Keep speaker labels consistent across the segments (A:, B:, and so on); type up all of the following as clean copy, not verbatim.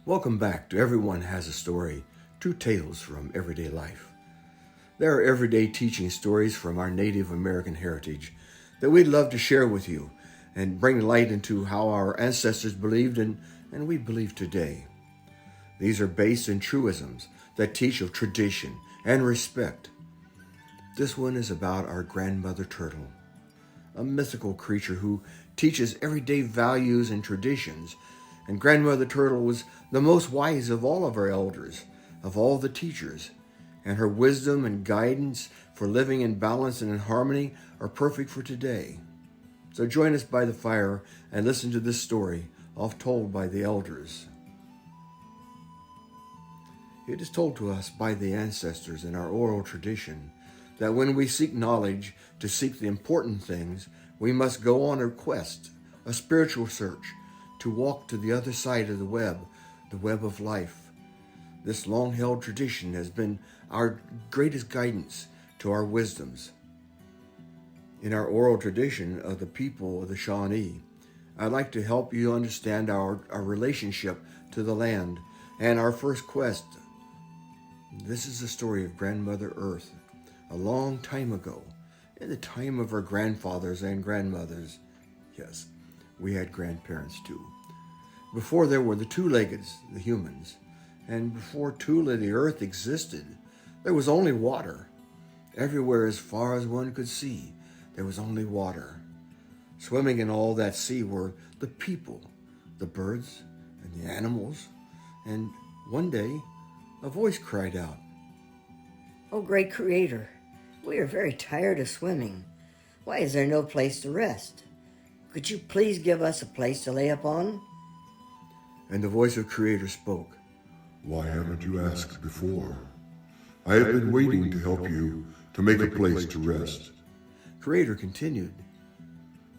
A: Welcome back to Everyone Has a Story, two tales from everyday life. There are everyday teaching stories from our Native American heritage that we'd love to share with you and bring light into how our ancestors believed and we believe today. These are based in truisms that teach of tradition and respect. This one is about our grandmother turtle, a mythical creature who teaches everyday values and traditions. And Grandmother Turtle was the most wise of all of our elders, of all the teachers, and her wisdom and guidance for living in balance and in harmony are perfect for today. So join us by the fire and listen to this story, oft told by the elders. It is told to us by the ancestors in our oral tradition that when we seek knowledge to seek the important things, we must go on a quest, a spiritual search, to walk to the other side of the web of life. This long-held tradition has been our greatest guidance to our wisdoms. In our oral tradition of the people of the Shawnee, I'd like to help you understand our relationship to the land and our first quest. This is the story of Grandmother Earth, a long time ago, in the time of our grandfathers and grandmothers. Yes, we had grandparents too. Before there were the two-leggeds, the humans, and before Tula, the earth, existed, there was only water. Everywhere as far as one could see, there was only water. Swimming in all that sea were the people, the birds, and the animals. And one day, a voice cried out,
B: "Oh, great Creator, we are very tired of swimming. Why is there no place to rest? Could you please give us a place to lay upon?"
A: And the voice of Creator spoke,
C: "Why haven't you asked before? I have been waiting to help you to make a place to rest."
A: Creator continued,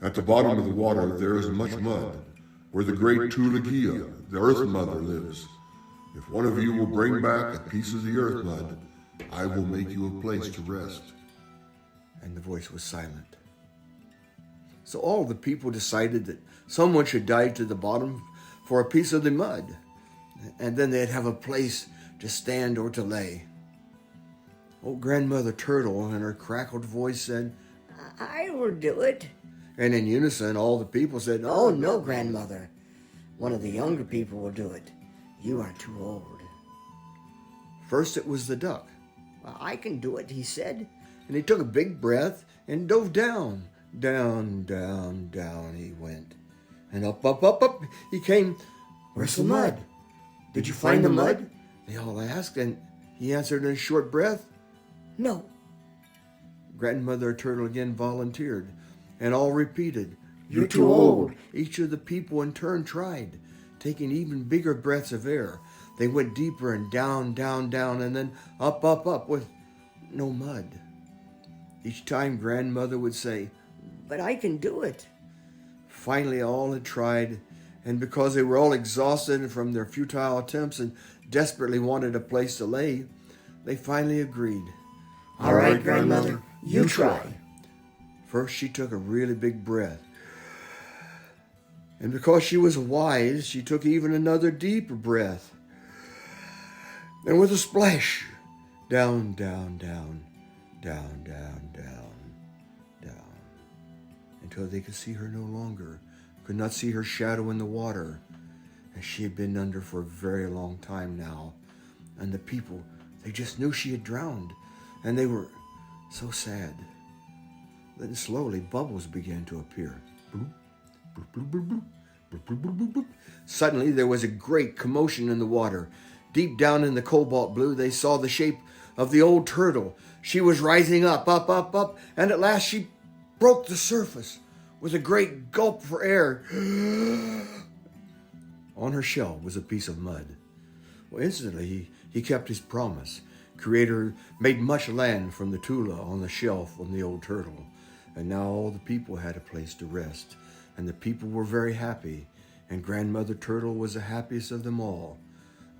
C: "At the bottom of the water there is much mud, where the great Tulagia, the Earth Mother, lives. If one of you will bring back a piece of the earth mud, I will make you a place to rest."
A: And the voice was silent. So all the people decided that someone should dive to the bottom for a piece of the mud, and then they'd have a place to stand or to lay. Old Grandmother Turtle in her crackled voice said,
B: "I will do it."
A: and in unison all the people said,
B: "Oh, no, Grandmother. One of the younger people will do it. You are too old."
A: First it was the duck,
B: "I can do it," he said.
A: and he took a big breath and dove down. Down, down, down he went. And up, up, up, up he came.
B: "Where's the mud? Did you find the mud?"
A: They all asked, and he answered in a short breath,
B: "No."
A: Grandmother Turtle again volunteered, and all repeated,
B: "You're too old."
A: Each of the people in turn tried, taking even bigger breaths of air. They went deeper and down, down, down, and then up, up, up with no mud. Each time Grandmother would say,
B: "But I can do it."
A: Finally, all had tried, and because they were all exhausted from their futile attempts and desperately wanted a place to lay, they finally agreed.
B: "All right, Grandmother, you try."
A: First, she took a really big breath. And because she was wise, she took even another deeper breath. And with a splash, down, down, down, down, down, down, down, until they could see her no longer, could not see her shadow in the water, as she had been under for a very long time now. And the people, they just knew she had drowned, and they were so sad. Then slowly bubbles began to appear. Bloop, bloop, bloop, bloop, bloop, bloop, bloop, bloop, bloop, bloop. Suddenly there was a great commotion in the water. Deep down in the cobalt blue, they saw the shape of the old turtle. She was rising up, up, up, up, and at last she broke the surface with a great gulp for air. On her shell was a piece of mud. Well, instantly he kept his promise. Creator made much land from the Tula on the shelf from the old turtle. And now all the people had a place to rest. And the people were very happy. And Grandmother Turtle was the happiest of them all.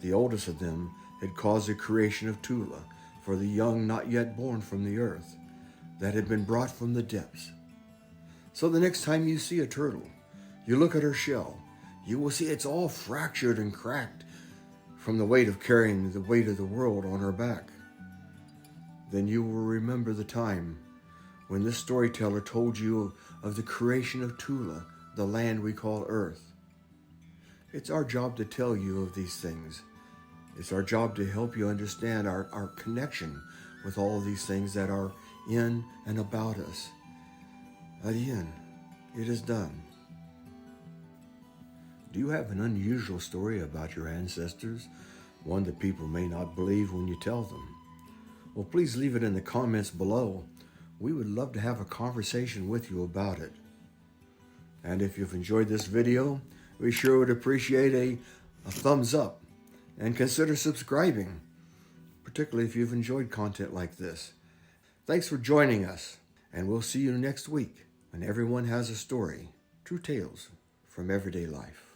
A: The oldest of them had caused the creation of Tula for the young not yet born from the earth that had been brought from the depths. So the next time you see a turtle, you look at her shell, you will see it's all fractured and cracked, from the weight of carrying the weight of the world on her back. Then you will remember the time when this storyteller told you of the creation of Tula, the land we call Earth. It's our job to tell you of these things. It's our job to help you understand our connection with all of these things that are in and about us. At the end, it is done. Do you have an unusual story about your ancestors? One that people may not believe when you tell them? Well, please leave it in the comments below. We would love to have a conversation with you about it. And if you've enjoyed this video, we sure would appreciate a thumbs up and consider subscribing, particularly if you've enjoyed content like this. Thanks for joining us, and we'll see you next week when everyone has a story. True tales from everyday life.